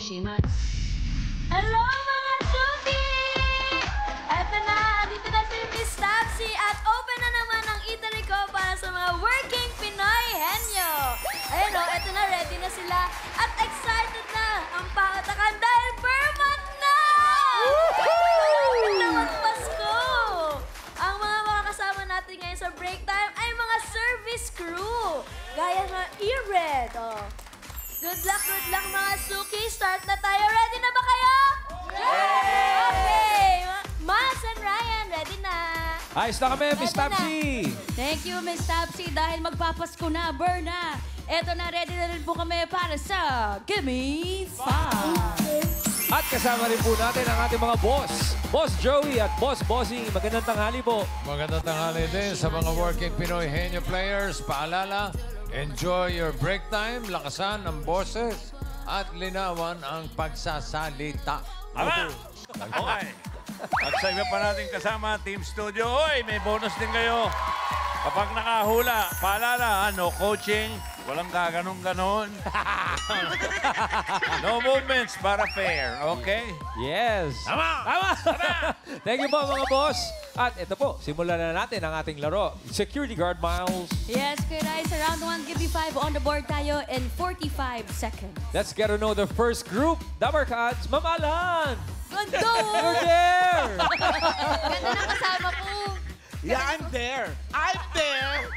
Hello mga Suki! Eto na, dito na si Miss Tapsi at open na naman ang eatery ko para sa mga working Pinoy henyo. Ayun o, eto na, ready na sila at excited na ang pautakan dahil Vermont na! Malapit na magpasko! Ang mga makakasama natin ngayon sa break time ay mga service crew. Gaya ng Ered. Oh. Good luck mga Suki. Start na tayo. Ready na ba kayo? Yeah! Okay. Mas and Ryan, ready na. Ayos na kami, Miss Tapsi. Thank you, Miss Tapsi. Dahil magpapasko na, Berna. Eto na, ready na rin po kami para sa Gimme 5. At kasama rin po natin ang ating mga boss. Boss Joey at Boss Bossing. Magandang tanghali po. Magandang tanghali din sa mga working Pinoy henyo players. Paalala, enjoy your break time, lakasan ang boses, at linawan ang pagsasalita. Tama! Okay. At sa iba pa natin kasama, Team Studio. Hoy, may bonus din kayo. Kapag nakahula, paalala, no coaching, walang gaganong-ganon. No movements para fair, okay? Yes. Tama! Tama! Thank you po mga boss. At ito po, simulan na natin ang ating laro. Security guard, Miles. Yes, Kuya Rai, sa round 1, Gimme 5 on the board tayo in 45 seconds. Let's get to know the first group. Dabarkads, Mamalan. Ganda! You're there! Ganda na kasama po. Yeah, I'm there. I'm there.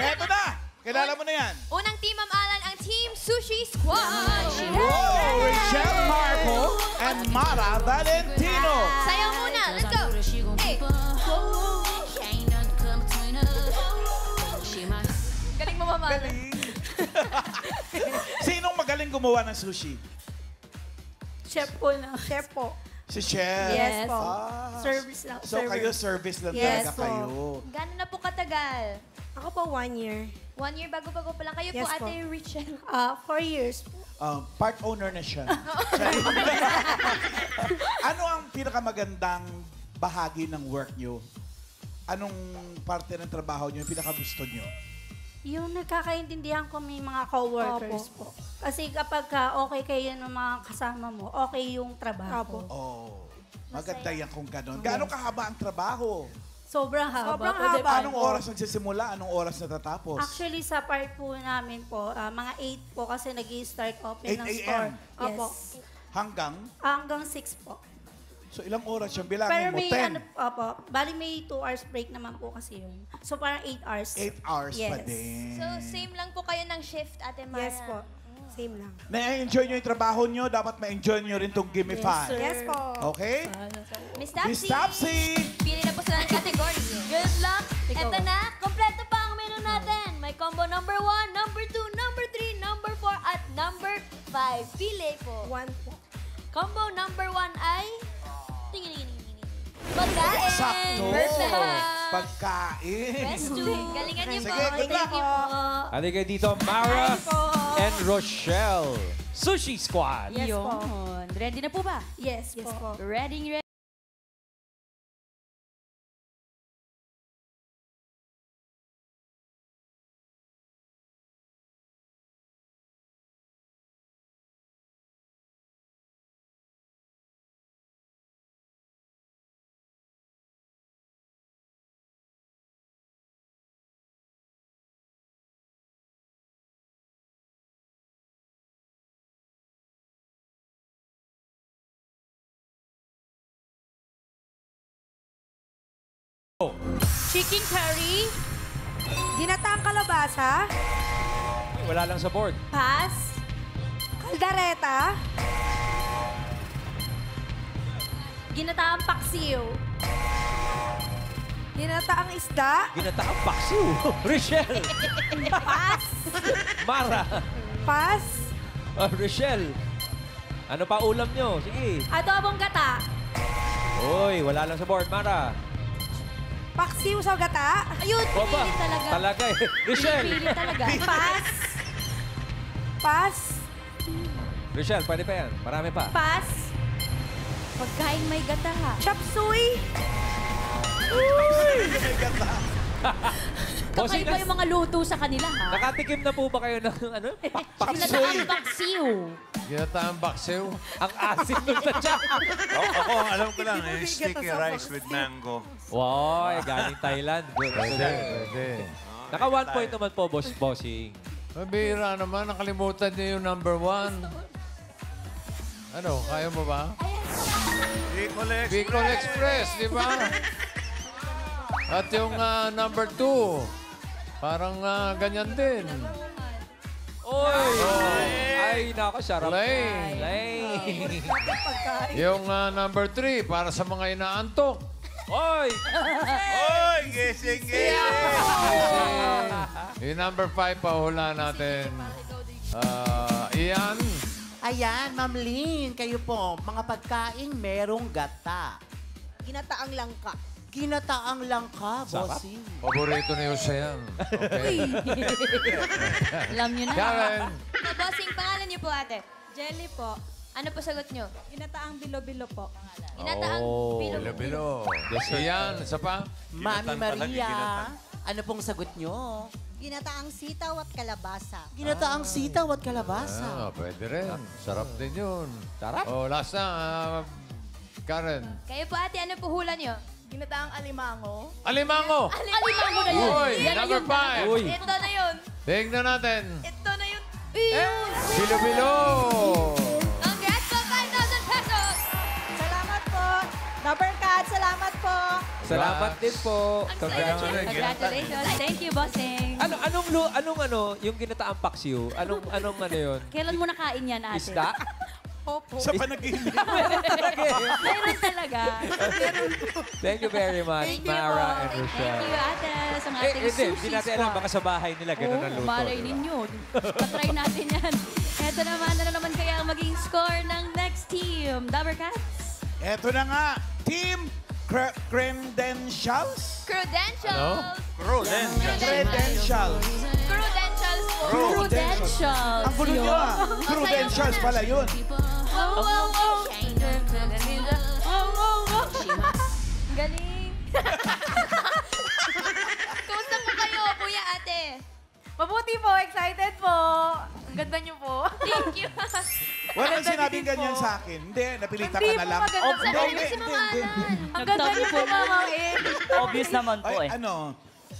Eto na. Kilala mo na yan. Unang team, Ma'am Alan, ang Team Sushi Squad. Whoa, Rachel Marco and Mara Valentino. Sayaw muna. Let's go. Hey. Galing mo, Ma'am Alan. Galing. Sinong magaling gumawa ng sushi? Chef po na. Chef po. Si Chef. Yes po. Service lang. So kayo service lang Yes talaga po. kayo. Gano'n na po katagal? Ako po 1 year. 1 year bago-bago pa lang. Kayo Yes po, po. Ate Rachel. 4 years po. Part owner na siya. Ano ang pinakamagandang bahagi ng work nyo? Anong parte ng trabaho nyo yung pinakagusto nyo? Yung nagkakaintindihan ko may mga coworkers po. Kasi kapag okay kayo ng mga kasama mo, okay yung trabaho. Oh, maganda yan kung gano'n. Gaano kahaba ang trabaho? Sobrang haba. Sobrang po, haba. diba? Anong oras nagsisimula? Anong oras natatapos? Actually, sa part po namin po, mga 8 po kasi nag-i-start open 8 ng a.m.? store. Opo. Yes. Hanggang? Hanggang 6 po. So ilang oras yung Pero bilangin mo? may, 10? opo, bali may 2 hours break naman po kasi yun. So parang 8 hours. 8 hours pa Yes. din. So, same lang po kayo ng shift, Ate Mara. Yes po. Same lang. Na-enjoy nyo yung trabaho nyo, dapat ma-enjoy nyo rin itong Gimme 5. sir. Yes po. Okay? Miss Miss Tapsi. Tapsi! Pili na po sila ng category. Good luck. Ikaw. Eto na, kompleto pa ang menu natin. May combo number 1, number 2, number 3, number 4, at number 5. Pili po. 1 po. Combo number 1 ay... Tingin. Pagkain. Sakto! Perfect. Pagkain! Best two. Galingan niyo po. Sige, good luck. Thank you po. Halika dito, Mara and Rochelle. Sushi Squad. Yes po. Yun. Ready na po ba? Yes, Yes po. po. Ready. Chicken curry. Ginataang kalabasa. Wala lang sa board. Pass. Kaldareta. Ginataang paksiw. Ginataang isda. Ginataang paksiw. Rochelle. Pass. Mara. Pass. Rochelle. Ano pa ulam nyo? Sige. Adobong gata. Uy, wala lang sa board. Mara. Paksiw sa gata. Ayun, Opa. pinili talaga. Talaga eh. Rochelle. Pinili talaga. Pass. Pass. Rochelle, pwede pa yan. Marami pa. Pass. Pagkain may gata ha. Chop suey. Bossing, Kakaiba yung mga luto sa kanila, ha? nakatikim na po ba kayo ng ano? Ginataang baksiw. Ginataang baksiw. Ang asin nun sa tiyan. Ako, ang alam ko lang, sticky rice with mango. Wow, galing Thailand. Good. Pwede, pwede. Naka 1 point naman po, bossing. Mabira naman, nakalimutan niyo yung number 1. Ano, kaya mo ba? Bicol Express. Bicol Express, di ba? At yung number 2, parang ganyan din. Oy! Ay, nako, sarap. Lane. Lane. Yung number 3, para sa mga inaantok. Oy! Oy, gising, gising. Yung number 5, pahula natin. Ian. Ayan, Ma'am Lynn, kayo po, mga pagkain merong gata. Ginataang langka. Ginataang langka, bossing. Paborito ni Jose yan. Okay. Alam niyo na. Karen. Bossing, pangalan niyo po, ate. Jelly po. Ano po sagot niyo? Ginataang bilo-bilo po. Ginataang bilo. Bilo-bilo. Ian, isa pa? Mami Ginatan pala, Maria, ginatan. ano pong sagot nyo? Ginataang sitaw at kalabasa. Ginataang sitaw at kalabasa. Pwede rin. Sarap din yun. Sarap? Oh, last na. Karen. Kayo po, ate, ano po hula niyo? Ginataang alimango. Alimango! Alimango na yun. Uy, Yan na number yun. 5. Uy! Ito na yun. Tingnan natin. Ito na yun. Bilo-bilo! Congrats po, 5,000 pesos. Salamat po. Number cat, salamat po. Salamat din po. Congratulations. Congratulations. Thank you, bossing. Anong yung ginataang paksiw? Anong ano yun? Kailan mo nakain yan, ate? Isda? Opo. Sa panaginip. Meron talaga. Thank you very much, Mara and Thank Rochelle. you, ate, sa Eh, ating hindi. sushi Hindi natin alam. Baka sa bahay nila ganun ang luto. malay diba? ninyo. Patry natin yan. Eto naman, ano naman kaya ang maging score ng next team? Dabber Cats? Eto na nga, Team Credentials. Credentials. Credentials. Credentials. Credentials po. Credentials. Ang gulo nyo ah. Credentials pala yun. Oh, oh, oh. Oh, oh, oh. Galing. Kumusta po kayo, kuya ate? Mabuti po, excited po. Ang ganda niyo po. Thank you. Walang sinabing ganyan sa akin. Hindi, napilitan ka na lang. maganda Oh, sa hindi, Sabi hindi, mo si hindi, Mama hindi. Alan. Ang ganda niyo po, Mama Obvious naman po Ay, eh. ano,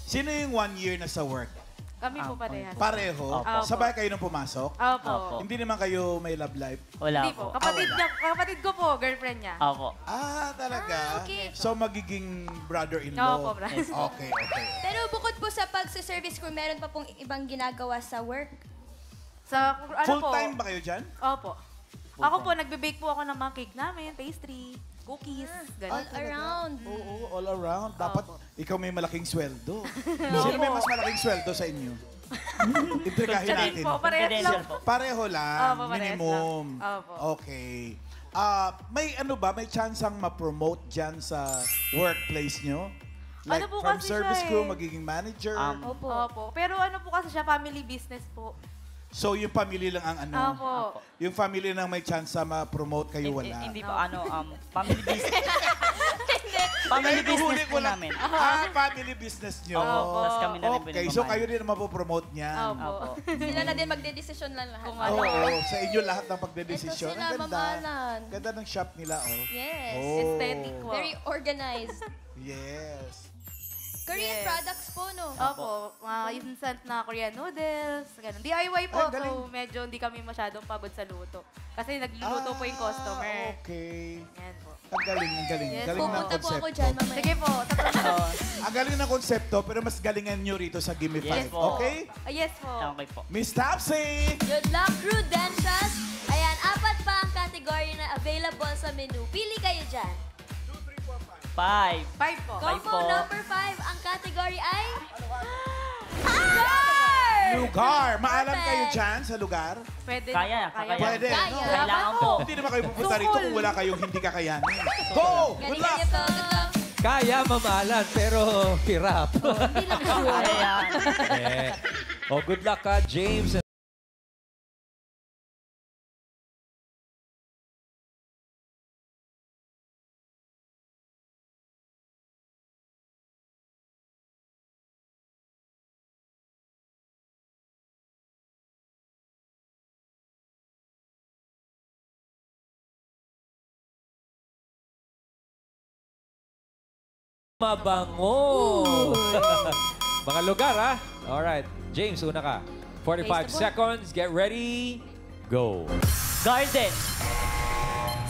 sino yung 1 year na sa work? Kami po parehas. Pareho? Opo. Sabay kayo nung pumasok? Opo. Opo. Hindi naman kayo may love life? Wala Hindi po. po. Kapatid ko po, girlfriend niya. Opo. Ah, talaga? Ah, okay. So, magiging brother-in-law? Opo, brother. Okay, okay. Pero bukod po sa pagsa-service crew, meron pa pong ibang ginagawa sa work? Sa, ano po? Full-time ba kayo dyan? Opo. Ako po, nagbe-bake po ako ng mga cake namin, pastry, cookies, All gano'n. around. Oo, all around. Dapat ikaw may malaking sweldo. Sino may mas malaking sweldo sa inyo? Intrigahin natin. Po, parehas lang. Confidential po. Pareho lang, Opo, parehas minimum. lang. Opo. Okay. May ano ba, may chance ang ma-promote dyan sa workplace nyo? Like Ano po from kasi service siya crew, eh? magiging manager? Opo. Opo. Pero ano po kasi siya, family business po. So yung family lang ang ano? Opo. Yung family lang may chance na ma-promote kayo, wala? Hindi po, family business. Family Ay, nuhuli business ko po lang. namin. Family business nyo. Opo. Tapos kami na rin po Okay, so kayo din ang mapopromote niyan. Opo. Sila na din magdedesisyon lang lahat. Kung Oo, ano. sa inyo lahat ng pagdedesisyon. Ito sila, Ang ganda. mamalan. Ganda ng shop nila, oh. Yes. Oh. Aesthetic po. Very organized. Yes. Korean Yes. products po, no? Opo, mga instant na Korean noodles, ganun. DIY po, Ay, galing. so medyo hindi kami masyadong pagod sa luto. Kasi nagluluto po yung customer. Okay. Yan po. Ang galing, ang galing. Yes, galing ng Pupunta po konsepto. ako dyan, mamaya. Sige po, Ang galing ng konsepto, pero mas galingan nyo rito sa Gimme Yes Five. po. Okay? Yes po. Okay po. Miss Topsy! Good luck, Credentials! Ayan, 4 pa ang category na available sa menu. Pili kayo dyan. 5. 5 po. Five Combo po. number 5, ang category ay... Lugar! Maalam Perfect. kayo dyan sa lugar? Pwede Kaya, na po, kaya. Pwede. Kaya. no? Kailangan po. Hindi naman kayo pupunta rito kung wala kayong hindi kakayanin. Go! Good Galing luck! niyo po. Good luck. Kaya mamahalan, pero hirap. Ayan. Good luck ka, James. mabango. Mga lugar, ha? Alright. James, una ka. 45 seconds. Get ready. Go. Garden.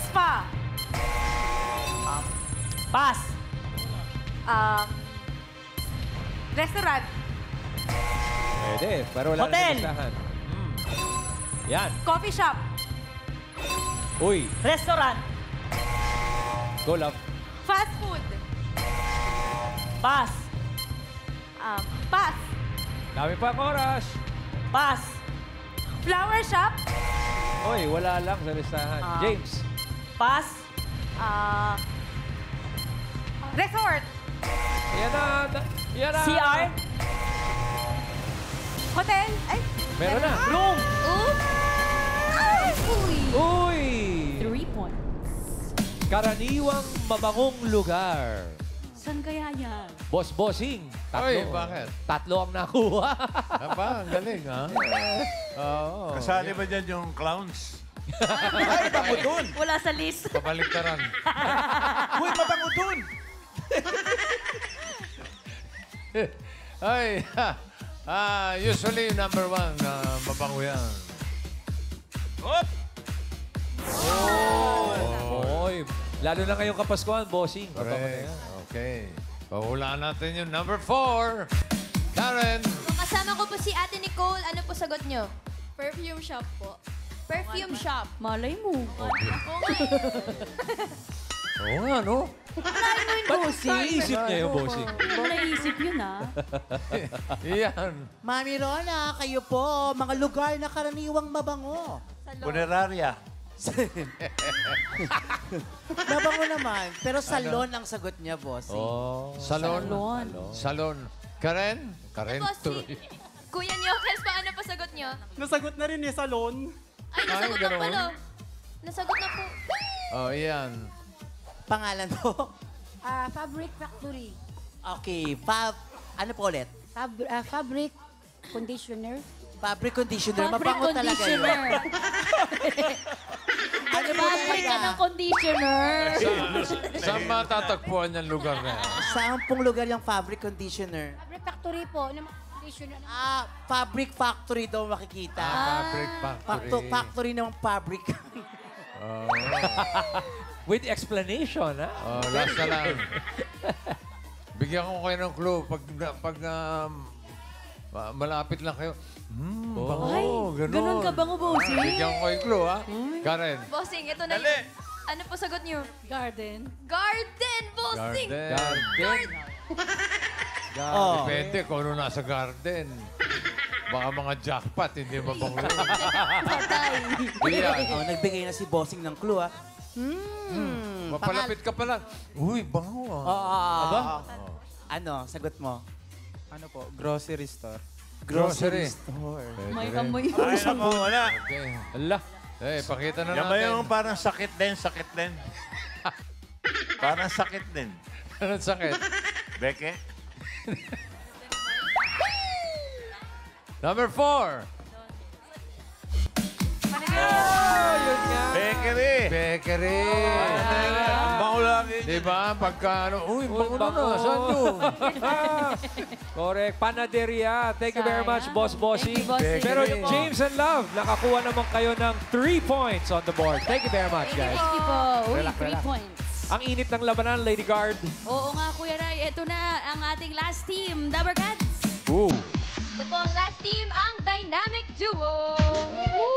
Spa. Pass. Restaurant. Pwede, pero wala Hotel. na listahan. Yan. Coffee shop. Uy. Restaurant. Go, love. Fast food. Pass. Pass. Dami pa ang oras. Pass. Flower shop. Uy, wala lang sa listahan. James. Pass. Resort. Yan na. Yan na. CR. Hotel. Ay. Meron na. Room. Uy. 3 points. Karaniwang mabangong lugar. Saan kaya yan? Boss-bossing. Tatlo. Uy, bakit? Tatlo ang nakuha. Aba, ang galing, ha? Oo. Kasali ba dyan yung clowns? Ay, bango dun. Wala sa list. Kabaliktaran. Uy, mabango dun. Ay, usually number 1, mabango yan. Hop! Oy. Lalo na ngayong Kapaskuhan, bossing. Mabango na Correct. yan. Okay. Pahulaan natin yung number 4. Karen. Kasama ko po si Ate Nicole. Ano po sagot nyo? Perfume shop po. Perfume shop. Malay mo. Oo nga, no? Naisip niya yung bossing. Hindi mo naisip yun, ah. Iyan. Mami Rona, kayo po, mga lugar na karaniwang mabango. Funeraria. Mabango naman. Pero salon ang sagot niya, boss. Oh. Salon. Salon. Salon. Karen? Karen, Bossing. tuloy. Kuya Nyokels, paano po sagot nyo? Nasagot na rin salon. Ay, nasagot na ganun. pala. Nasagot na po. Oh, iyan. Pangalan po? Fabric Factory. Okay, ano po ulit? Fabric conditioner. Fabric conditioner. Fabric Mabango talaga yun. conditioner. Ano po Fabric ka ng talaga? conditioner. Saan matatagpuan yung lugar na yan? Saan pong lugar yung fabric conditioner? Fabric Factory po. Ng conditioner. Fabric factory daw makikita. Fabric factory. Factory ng fabric. With explanation, ha? Oh, last na lang. Bigyan ko kayo ng clue. Pag malapit lang kayo, Ay, ganun ka bang bossing? Bigyan ko kayo clue, ha? Karen. Bossing, ito na Dali. Ano po sagot nyo? Garden. Garden, bossing! Garden. Oh. Depende kung ano nasa garden. Baka mga jackpot, hindi mabango. Iyan. Nagbigay na si Bossing ng clue, ah. Mapalapit ka pa lang. Uy, bango, ah. Ano, sagot mo? Ano po? Grocery store. Grocery. Store. May amoy. Ay, naku, wala. Okay. Ala. Eh, pakita na Yan ba natin. yung parang sakit din, sakit din? Parang sakit din. Anong sakit? Beke? Number 4. Bakery. Bakery. Bango lagi. Diba? Pagka ano, uy, bango na. Saan yun? Correct. Panaderia. Thank you very much, Boss Bossing. Bossing. Pero Bakery. James and Love, nakakuha naman kayo ng 3 points on the board. Thank you very much, guys. Thank you po. Uy, Relax, 3 relax. points. Ang init ng labanan, Lady Guard. Oo nga, Kuya Ray. Ito na ang ating last team, Dabber Cats. Ooh. Ito po ang last team, ang Dynamic Duo.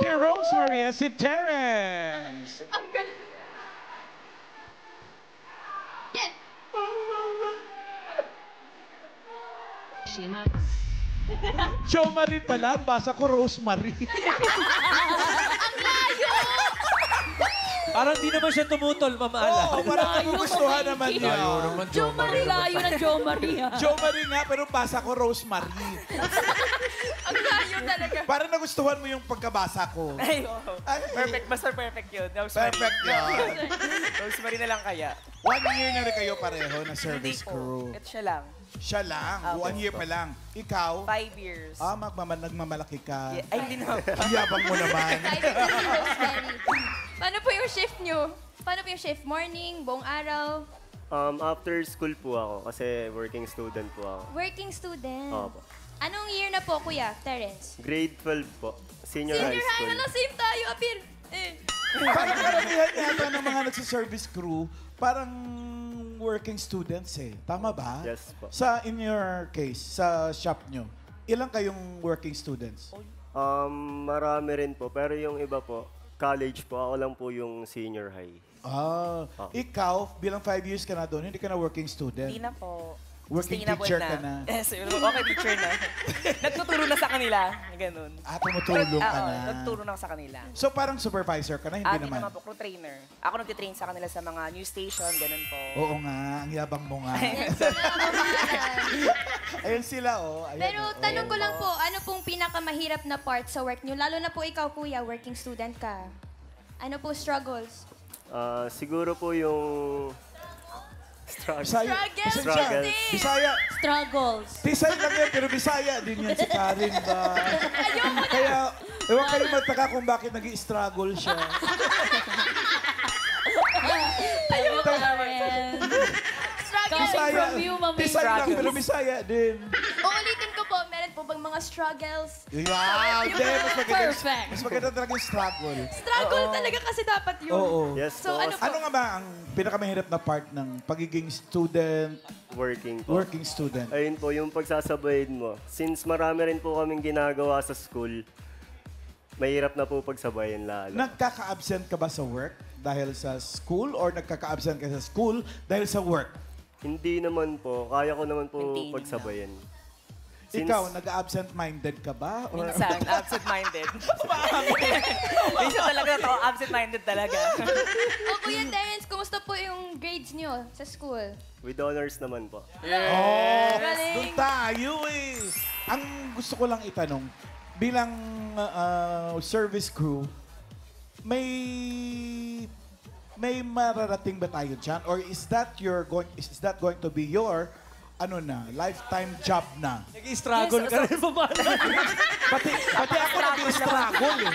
Si Rosemary at si Terrence. Ang galing. Yes! Jo Marie pala, basa ko Rosemary. Parang di naman siya tumutol, mamaala. Oo, parang nagugustuhan naman niya. Ayaw naman, Jo Marie. Layo na Jo Marie. Jo Marie nga, pero basa ko Rosemary. Ang layo talaga. Parang nagustuhan mo yung pagkabasa ko. Ay, oo. Perfect. Basta perfect yun. Rosemary. Perfect yun. Rosemary na lang kaya. 1 year na rin kayo pareho na service crew. Ito siya lang. Siya lang, 1 year pa lang. Ikaw? 5 years. Nagmamalaki ka. Ay, hindi naman. Ang yabang mo naman. Paano po yung shift nyo? Paano po yung shift? Morning, buong araw? After school po ako kasi working student po ako. Working student. Opo. Anong year na po, Kuya Terence? Grade 12 po. Senior high Senior high school. na same tayo, Apir. Parang karamihan yata ng mga nagsiservice crew, parang working students eh. Tama ba? Yes po. In your case, sa shop nyo, ilang kayong working students? Marami rin po. Pero yung iba po, college po. Ako lang po yung senior high. Ikaw, bilang 5 years ka na doon, hindi ka na working student. Hindi na po. Working Sustainable teacher ka na. Yes, okay, teacher na. Nagtuturo na sa kanila. Ganun. Tumutulong ka na. Nagtuturo na ako sa kanila. So parang supervisor ka na, hindi Hindi naman? naman po, crew trainer. Ako nagtitrain sa kanila sa mga news station, ganun po. Oo nga, ang yabang mo nga. Ayun sila, oh. Ayan, Pero tanong ko lang po, ano pong pinakamahirap na part sa work nyo? Lalo na po ikaw, Kuya, working student ka. Ano po struggles? Siguro po yung struggle. Struggle. Bisaya. Struggles. Tisay lang yan, pero Bisaya din yan si Karen ba? Kaya, ewan kayo magtaka kung bakit nag-i-struggle siya. Ayoko naman. Coming from you, Mami. Tisay lang, pero Bisaya din. Uulitin ko po, meron po bang mga struggles? Wow, Perfect. mas maganda talaga yung struggle. Struggle talaga kasi dapat yun. Oo. Yes So, po. ano po? Ano nga ba ang pinakamahirap na part ng pagiging student, Working po. working student? Ayun po, yung pagsasabayin mo. Since marami rin po kaming ginagawa sa school, mahirap na po pagsabayin lalo. Nagkaka-absent ka ba sa work dahil sa school or nagkaka-absent ka sa school dahil sa work? Hindi naman po. Kaya ko naman po Maintaining pagsabayan. Ikaw, nag-absent-minded ka ba? Or... Minsan, absent-minded. Minsan talaga to, absent-minded talaga. O Kuya Terence, kumusta po yung grades nyo sa school? With honors naman po. Oh, Galing. doon tayo eh. Ang gusto ko lang itanong, bilang service crew, may mararating ba tayo dyan? Or is that going to be your lifetime job na? Nag-struggle ka rin pa ba? Pati ako nag-struggle eh.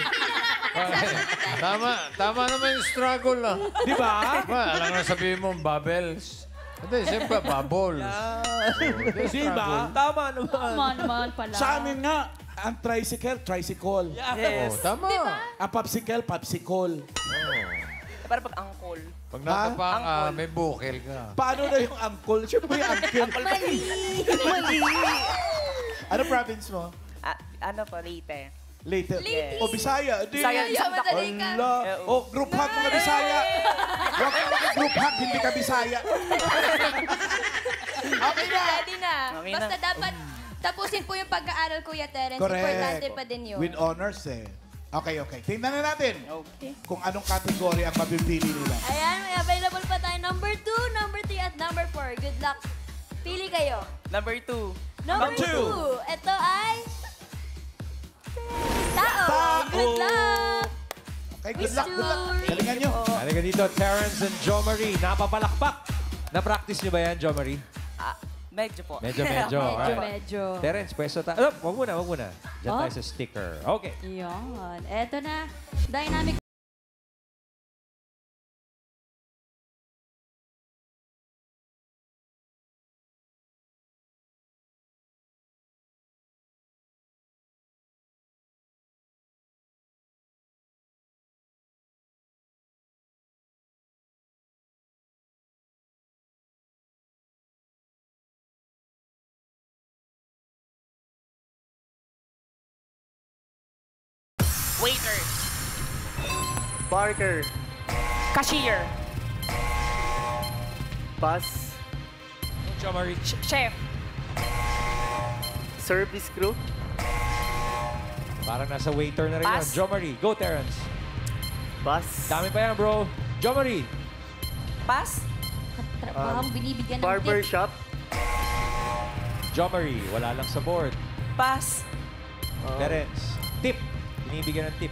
Tama naman yung struggle. Di ba? Alam nga sabihin mo, bubbles. Hindi, siyempre, bubble. Di ba? Tama naman. Tama naman pala. Sa amin nga, ang tricycle. Oh, tama. Ang popsicle. Para pag-angkol. Pag natapang ka, may bukil ka. Paano na yung uncle? Siyempre yung uncle. Mali! Ano province mo? Ano po, Leyte. Leyte. Yes. O Bisaya. Di. Bisaya, madali ka. Ala. O group hug mga Bisaya. Huwag ka mag-group hug, hindi ka Bisaya. Okay na. Ready na. Okay Basta na. dapat tapusin po yung pag-aaral, Kuya Terence. Correct. Importante pa din yun. With honors eh. Okay. Tingnan na natin kung anong kategory ang mapipili nila. Ayan, may available pa tayo. Number 2, number 3, at number 4. Good luck. Pili kayo. Number 2. Number 2. Ito ay... Tao. Good luck. Okay, good luck. Galingan nyo. Halika dito, Terence and Jo Marie. Napapalakpak. Na-practice nyo ba yan, Jo Marie? Medyo po. Medyo. Medyo. Terence, pwesto tayo. Wag muna. Diyan tayo sa sticker. Okay. Yan. Eto na. Dynamic. Waiter. Barker. Cashier. Pass. Jo Marie. Chef. Service crew. Parang nasa waiter na rin yan. Pass. Jo Marie. Go, Terence. Pass. Dami pa yan, bro. Jo Marie. Pass. Trabahong binibigyan ng Barber tip. shop. Jo Marie. Wala lang sa board. Pass. Terence. Tip. Binibigyan ng tip.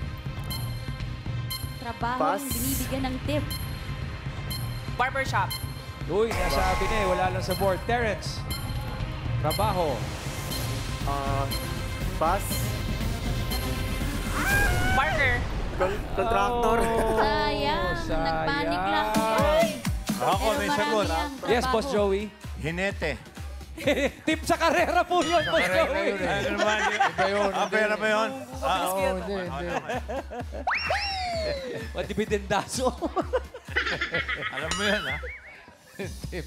Trabahong Pass. binibigyan ng tip. Barbershop. Uy, nasabi na eh. Wala lang sa board. Terence. Trabaho. Pass. Barker. Contractor. Sayang. Nagpanik lang. Ako, may sagot. Yes, Boss Joey. Hinete. Tip sa karera po yun, Boss Joey. Ano naman? Iba yun. Pera ba yun? Oo, hindi. Matibidendaso. Alam mo yan, ha? Tip.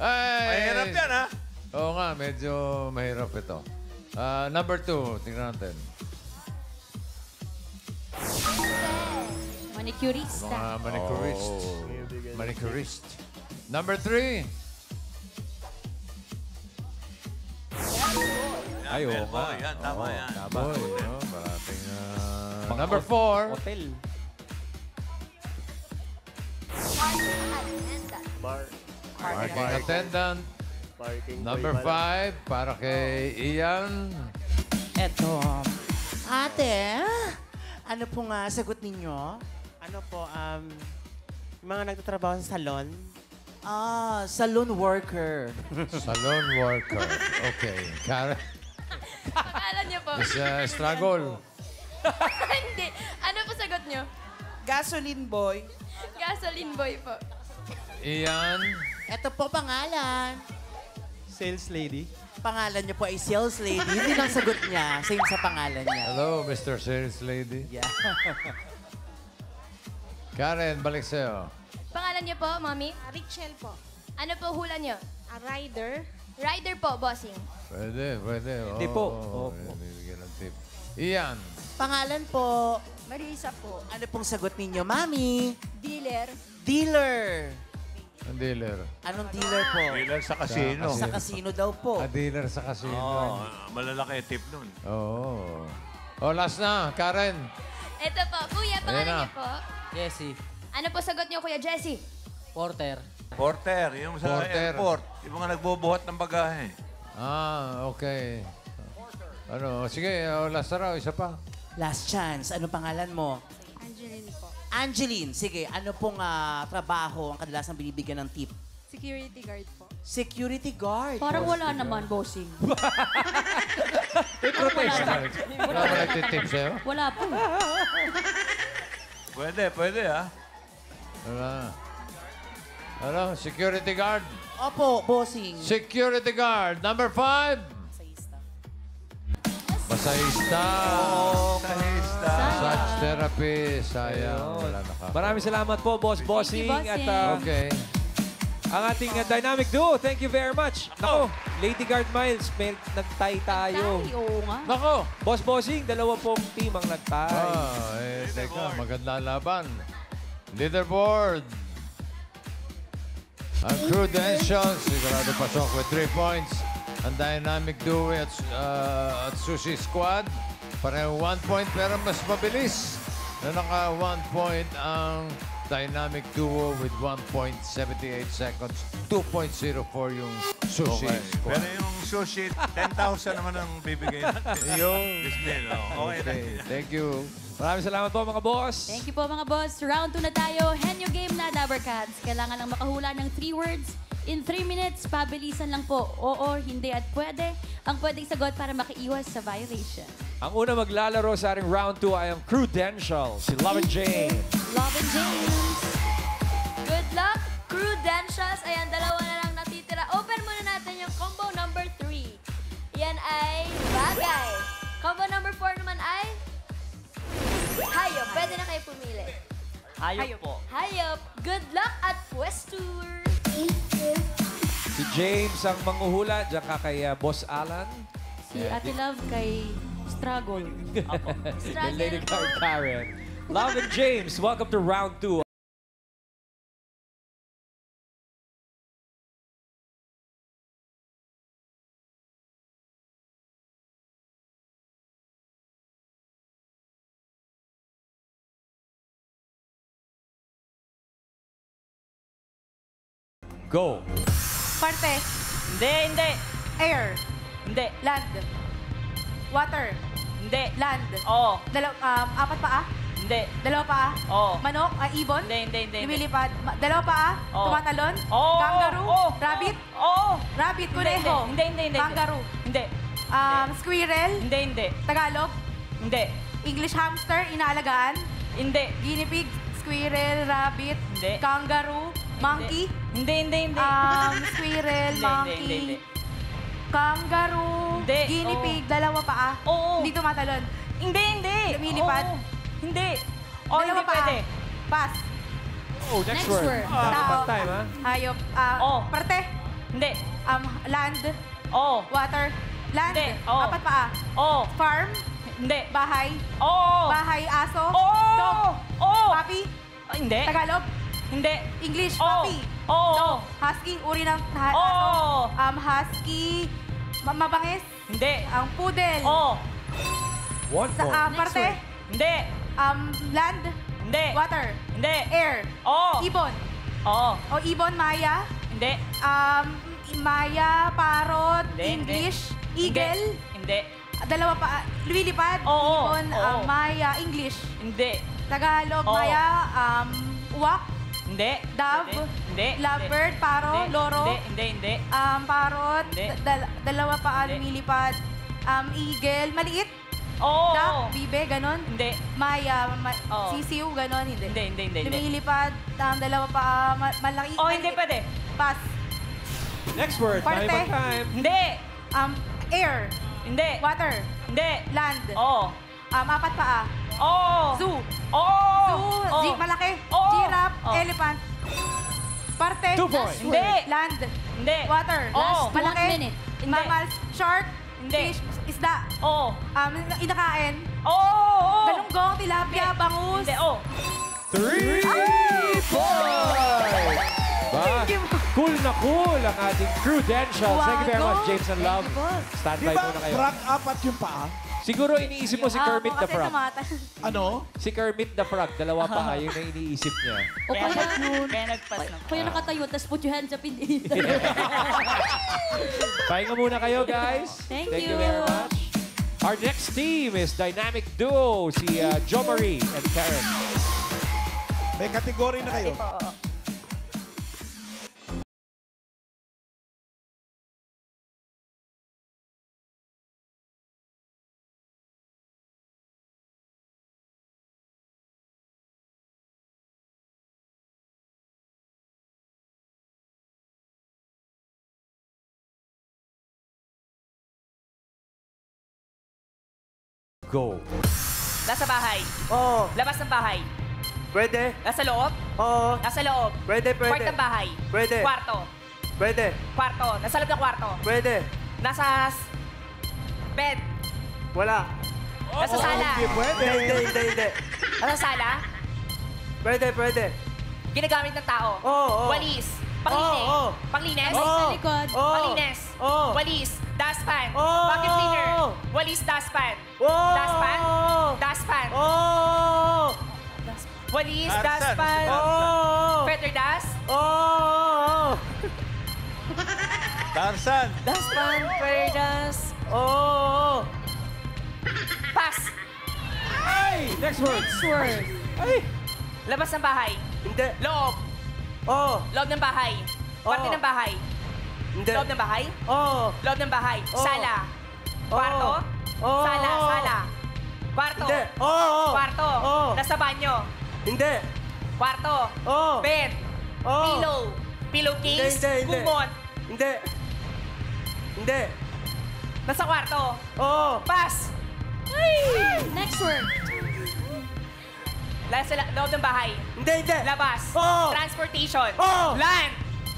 Ay! Mahirap yan, ha? Oo nga, medyo mahirap ito. Number 2, tingnan natin. Manicurista. Mga manicurist. Manicurist. Number 3. Ay, oo nga. Yan, tama yan. Tama. Boy, parating number 4. Hotel. Parking attendant. Parking Number boy 5, para kay Ian. Eto. Ate, ano po nga sagot ninyo? Ano po, mga nagtatrabaho sa salon. Saloon worker. Salon worker. Okay. Karen. Akala niyo po. Is struggle. Hindi. Ano po sagot niyo? Gasoline boy. Gasoline boy po. Ian. Eto po pangalan. Sales lady. Pangalan niyo po ay sales lady. Hindi lang sagot niya. Same sa pangalan niya. Hello, Mr. Sales Lady. Yeah. Karen, balik sa'yo. Pangalan niyo po, Mami? Rachel po. Ano po hula niyo? Rider. Rider po, bossing. Pwede. Hindi po. Bibigyan ng tip. Ian. Pangalan po. Marisa po. Ano pong sagot ninyo, Mami? Dealer. Dealer. Ang dealer. Anong dealer po? Dealer sa casino. Sa casino daw po. A dealer sa casino. Oo, malalaki tip nun. Oo. Oh, last na. Karen. Ito po, kuya, pangalan Ayan na. niyo po? Jessie. Ano po sagot niyo, Kuya Jesse? Porter. Porter, yung sa Porter. airport. Yung mga nagbubuhat ng bagahe. Okay. Ano, sige, last na raw. Isa pa. Last chance. Ano pangalan mo? Angeline po. Angeline. Sige, ano pong trabaho ang kadalasang binibigyan ng tip? Security guard po. Security guard. Parang wala naman, bossing. May protesta. Wala ba nagtitip sa'yo? Wala po. Pwede, ha? Wala. Ano, security guard. Opo, bossing. Security guard. Number 5. Masahista. Sahista. Massage therapy. Sayang. Wala na ka. Maraming salamat po, Boss Bossing. Bossing. At Okay. ang ating dynamic duo, thank you very much. Nako, Lady Guard Miles, may nag-tie tayo. Ay, oo nga. Nako. Boss Bossing, dalawa pong team ang nag-tie. Teka, maganda laban. Leaderboard. Ang credentials, sigurado pasok with 3 points. Ang dynamic duo at Sushi Squad, pareho 1 point pero mas mabilis. Na naka 1 point ang dynamic duo with 1.78 seconds. 2.04 yung Sushi Okay. Squad. Pero yung sushi, 10,000 naman ang bibigay natin. Yung. Disney, no? Okay. Thank you. Maraming salamat po, mga boss. Thank you po mga boss. Round 2 na tayo. Henyo game na, Dabbercats. Kailangan lang makahula ng 3 words. In 3 minutes, pabilisan lang po. Oo, hindi at pwede. Ang pwedeng sagot para makaiwas sa violation. Ang una maglalaro sa ating round 2 ay ang Credentials, si Love and Jane. Love and James. Good luck, Credentials. Ayan, dalawa na lang natitira. Open muna natin yung combo number 3. Yan ay bagay. Combo number 4 naman ay hayop. Pwede na kayo pumili. Hayop po. Hayop. Good luck at pwestour. Si James ang manghuhula, diyan ka kay Boss Alan. Si Ate Love kay Struggle. And Lady Guard Karen. Love and James, welcome to round 2. Go. Parte. Hindi. Air. Hindi. Land. Water. Hindi. Land. Oo. Apat paa. Hindi. Dalawa paa. Oo. Manok. Ibon. Hindi. Lumilipad. Dalawa paa. Oo. Tumatalon. Oo. Kangaroo. Oo. Rabbit. Oo. Rabbit. Kuneho. Hindi. Kangaroo. Hindi. Squirrel. Hindi. Tagalog. Hindi. English hamster. Inaalagaan. Hindi. Guinea pig. Squirrel. Rabbit. Hindi. Kangaroo. Monkey? Hindi. Squirrel, Hindi, monkey. hindi. Kangaroo. Hindi. Guinea Oo. pig, dalawa paa. Oo. Hindi tumatalon. Hindi. Lumilipad. Oo. Hindi. Oh, Dalawa hindi paa. pwede. Pass. Oh, next, Next word. word. Dapat Tao. on time, ha? Hayop. Oh. Parte. Hindi. Land. Oo. Water. Land. Hindi. Oh. 4 paa. Oo. Farm. Hindi. Bahay. Oo. Bahay, aso. Oo. Dog. Oo. Puppy. Hindi. Tagalog. Hindi. English. Oo. Puppy. Oo. Dog. Husky. Uri ng aso. Oo. Husky. Mabangis. Hindi. Ang poodle. Oo. 1 point. Parte. Hindi. Land. Hindi. Water. Hindi. Air. Oo. Ibon. Oo. O ibon, Maya. Hindi. Maya, parrot, Hindi, English, hindi. eagle. Hindi. Dalawa pa, lumilipad, Oo, ibon, oo. Maya, English. Hindi. Tagalog, Oo. Maya, uwak, Hindi. dove, Hindi. lovebird, paro, Hindi. loro, Hindi. parrot, Hindi. dalawa pa, Hindi. lumilipad, eagle, maliit, Oo. duck, bibe, ganon. Hindi. Maya, Oo. sisiw, ganon, hindi. Hindi. Lumilipad, dalawa pa, malaki, Oh, hindi maliit. pwede. Pass. Next word. Parte. Time on time. Hindi. Air, Hindi. water, Hindi. land, Oo. 4 paa, Oo. zoo, Oo. Oo. malaki, Oo. giraffe, Oo. elephant, parte, 2 points. Hindi. land, Hindi. water, Oo. malaki, 1 minute. mammals, shark, Hindi. fish, isda, Oo. inakain, Oo. galunggong, tilapia, bangus, Hindi. Oo. 3 points! Ba? Cool na cool ang ating Prudential. Thank you very much, James and Love. Di Standby ba muna kayo. frog apat yung paa? Siguro iniisip mo si Kermit the kasi Frog. Ano? Si Kermit the Frog, dalawa pa yun ang iniisip niya. O kaya, Kaya nagpas na. kaya nakatayo, tapos put your hands up in the air. Pahinga muna kayo, guys. Thank you you. very much. Our next team is Dynamic Duo, si Jo Marie and Karen. May kategory na kayo. Go. Nasa bahay. Oo. Labas ng bahay. Pwede. Nasa loob. Oo. Nasa loob. Pwede, Part pwede. ng bahay. Pwede. Kwarto. Pwede. Kwarto. Nasa loob ng kwarto. Pwede. Nasa bed. Wala. Nasa sala. Hindi. Nasa sala. Pwede. Ginagamit ng tao. Oo. Walis. Panglinis. Oo. Panglines. Ay, sa likod. Panglines. Oo. Walis. Dustpan. Oo. Vacuum cleaner. Walis. Dustpan. Oo. Dustpan. Dustpan. Oo. Walis. Tarzan. Dustpan. Oo. Feather dust. Oo. Tarzan. Dustpan. Feather dust. Oo. Pass. Ay! Next word. Next word. Ay! Labas ng bahay. Hindi. Loob. Oo. Loob ng bahay. Parte Oo. ng bahay. Hindi. Loob ng bahay. Oo. Loob ng bahay. Oo. Sala. Kwarto. Oo. Sala. Kwarto. Hindi. Oo. Kwarto. Oo. Nasa banyo. Hindi. Kwarto. Oo. Bed. Oo. Pillow. Pillowcase. Hindi. Kumot. Hindi. Nasa kwarto. Oo. Pass. Next word. Nasa loob ng bahay. Hindi. Labas. Oo. Transportation. Oo. Land.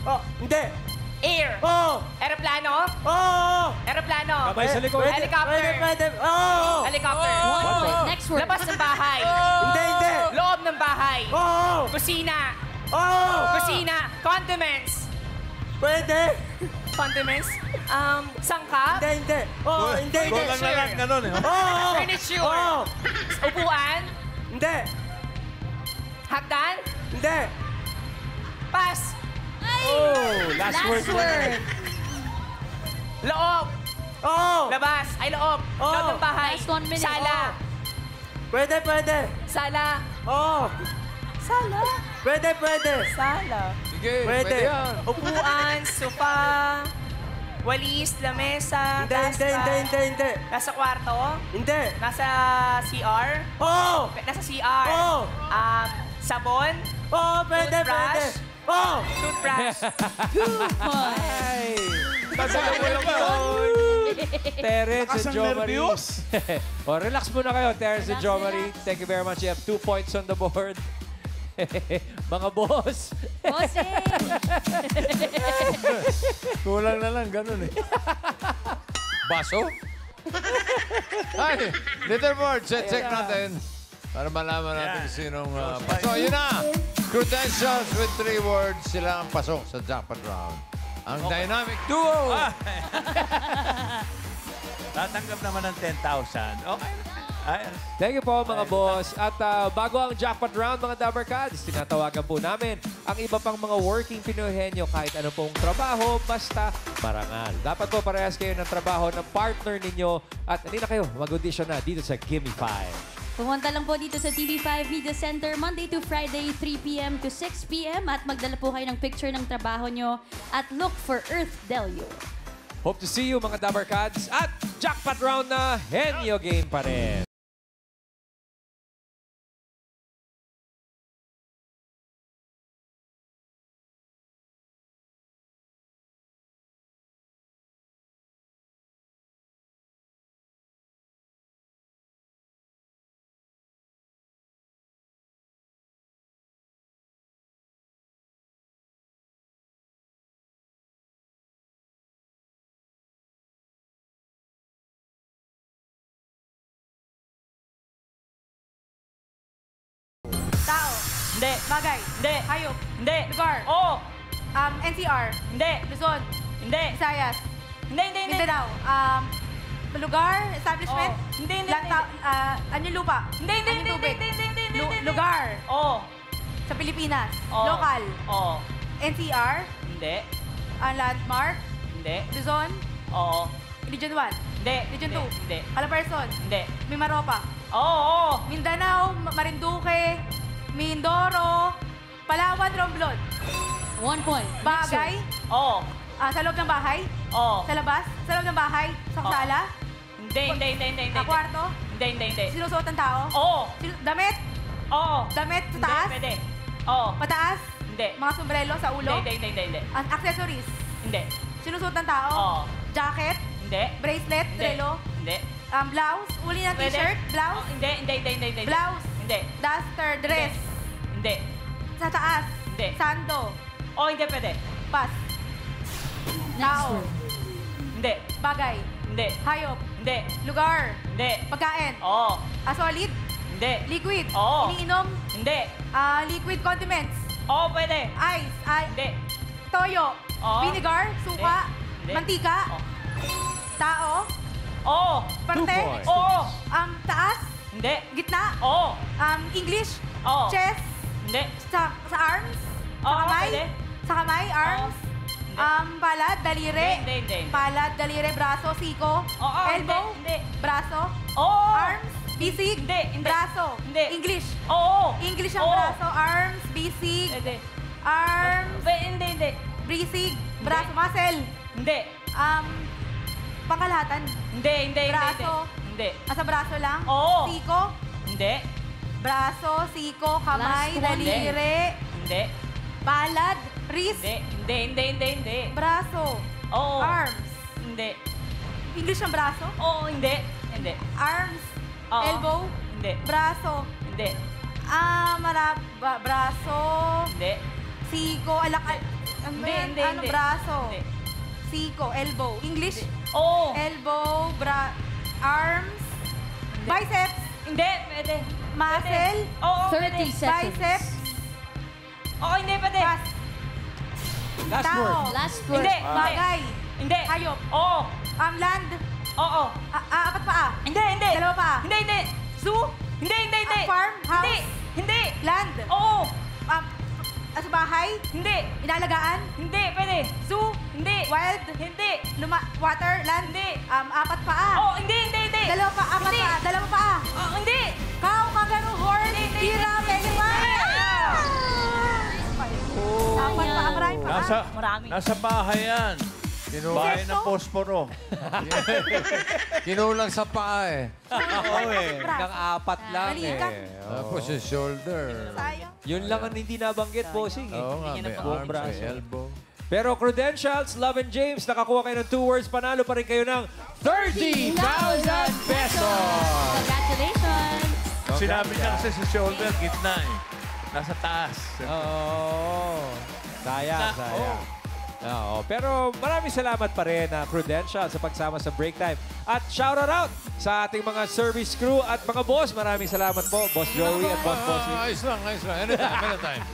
Oh, hindi. Air. Oo. Aeroplano. Oo. Aeroplano. Kamay sa likod. Helicopter. Pwede. Oo. Helicopter. 1 point. Next word. Labas ng bahay. Hindi. Loob ng bahay. Oo. Kusina. Oo. Kusina. Condiments. Pwede. Condiments. Sangkap. Hindi. Oo, hindi. Kulang na lang ganun eh. Oo. Furniture. Oo. Upuan. Hindi. Hagdan. Hindi. Pass. Oh! Last word. Loob. Oo. Labas. Ay, loob. Oh. Loob ng bahay. Last 1 minute. Sala. Pwede. Sala. Oo. Sala. Pwede. Sala. Sige, Pwede. yan. Upuan. Sofa. Walis. Lamesa. Hindi. Nasa kwarto. Hindi. Nasa CR. Oo. Nasa CR. Oo. Sabon. Oo, pwede. Toothbrush. Oh! Toothbrush. 2 points. Ay! Tandaan mo lang yun. Terence and Nakasang Jo Marie. nervyos. O, relax muna kayo, Terence and Relax, Jo relax. Marie. Thank you very much. You have 2 points on the board. Mga boss. Bossing! Kulang na lang, ganun eh. Baso? Ay, leaderboard, check natin. Para malaman natin sinong pasok. Yun na! Credentials with 3 words. Sila ang pasok sa jackpot round. Ang dynamic duo. Tatanggap naman ng 10,000. Okay. Ayos. Thank you po mga boss. At bago ang jackpot round mga Dabber Cats, tinatawagan po namin ang iba pang mga working Pinoy henyo kahit ano pong trabaho, basta marangal. Dapat po parehas kayo ng trabaho ng partner ninyo at hindi na kayo mag-audition na dito sa Gimme 5. Pumunta lang po dito sa TV5 Media Center Monday to Friday, 3 p.m. to 6 p.m. At magdala po kayo ng picture ng trabaho nyo at look for Earth Delio. Hope to see you mga Dabber Cats at jackpot round na henyo game pa rin. Tao. Hindi. Bagay. Hindi. Hayop. Hindi. Lugar. Oo. NCR. Hindi. Luzon. Hindi. Visayas. Hindi, hindi, hindi. Mindanao. Lugar. Establishment. Oo. Hindi, hindi, Land, anyong lupa. Hindi, hindi, Anyong hindi, tubig. hindi, hindi, hindi, hindi, hindi. Lugar. Oo. Sa Pilipinas. Oo. Local. Oo. NCR. Hindi. Landmark. Hindi. Luzon. Oo. Region 1. Hindi. Region Hindi. 2. Hindi. Calabarzon. Hindi. Mimaropa. Oo, oo. Mindanao. Marinduque. Mindoro. Palawan. Romblon. 1 point. Bagay. Oo. Sa loob ng bahay. Oo. Sa labas. Sa loob ng bahay. Sa sala. Hindi, hindi, hindi, hindi, hindi. Kwarto. Hindi, hindi, hindi. Sinusuot ng tao. Oo. Damit. Oo. Damit sa Hindi, taas. pwede. Oo. Pataas. Hindi. Mga sombrero sa ulo. Hindi, hindi, hindi, hindi. Accessories. Hindi. Sinusuot ng tao. Oo. Jacket. Hindi. Bracelet. Hindi. Relo. Hindi. Blouse. Uli ng Pwede. t-shirt. Blouse. Oh, hindi, hindi, hindi, hindi, hindi. Blouse. Hindi. Duster. Dress. Hindi. Sa taas. Hindi. Sando. Oh, hindi pwede. Pass. Tao. Hindi. Bagay. Hindi. Hayop. Hindi. Lugar. Hindi. Pagkain. Oo. Solid. Hindi. Liquid. Oo. Iniinom. Hindi. Liquid condiments. Oo, pwede. Ice. Hindi. Toyo. Oo. Vinegar. Suka. Hindi. Mantika. Oo. Tao. Oo. Parte. points. Oo. Taas. Hindi. Gitna. Oo. English. Oo. Chest. Hindi. Sa arms. Sa Oo, kamay. pwede. Sa kamay. Arms. Palad. Daliri. Hindi, hindi, hindi. Palad. Daliri. Braso. Siko. Oo, Elbow. hindi, hindi. Braso. Oo. Arms. Bisig. Hindi, hindi. Braso. Hindi. English. Oo. English ang Oo. braso. Arms. Bisig. Hindi. Arms. Hindi, hindi. Bisig. Braso. Muscle. Hindi. Pangkalahatan. Hindi, hindi, hindi. Braso. Hindi. Sa braso lang? Oo. Siko. Hindi. Braso, siko, kamay, Last one. daliri, Hindi. palad, wrist, Hindi. braso, Oo. arms. Hindi. English ang braso? Oo, hindi. Hindi. Arms, Oo. elbow, Hindi. braso, Hindi. braso, Hindi. siko, Hindi, hindi, ano hindi. braso? Hindi. Siko, elbow. English? Oo. Elbow, arms, biceps, Hindi. Pwede. muscle, Oo, 30 pwede. seconds. biceps, Oo, hindi pwede. pass, Last tao, word. Last word. Hindi. bagay, Hindi. hayop, Oo. land, Oo. apat paa, Hindi, hindi. dalawa paa, Hindi, hindi. zoo, Hindi, hindi, hindi. farm, house, Hindi. Hindi. land, Oo. sa bahay, Hindi. inalagaan, Hindi, pwede. zoo, Hindi. wild, Hindi. water, land, Hindi. apat paa, Oo, hindi, hindi, hindi. dalawa pa, apat Hindi. paa, dalawa paa, Oo, hindi. cow, kangaroo, horse, Hindi. giraffe, elephant, apat paa, marami paa. Nasa, Marami. nasa bahay yan. Bahay ng posporo. Kinulang sa paa eh. Oo Nang apat lang Balikat. Tapos yung shoulder. Sayang. Yun lang ang hindi nabanggit, bossing. Oo nga, Hindi may niya buong arms, braso. may elbow. Pero credentials, Love and James, nakakuha kayo ng 2 words, panalo pa rin kayo ng 30,000 pesos! Congratulations! Sinabi niya kasi sa shoulder, gitna eh. Nasa taas. Oo. Sayang. Oo. Pero maraming salamat pa rin na credentials sa pagsama sa break time. At shout out sa ating mga service crew at mga boss. Maraming salamat po, Boss Joey at Boss Bossy. Ayos lang. Anytime.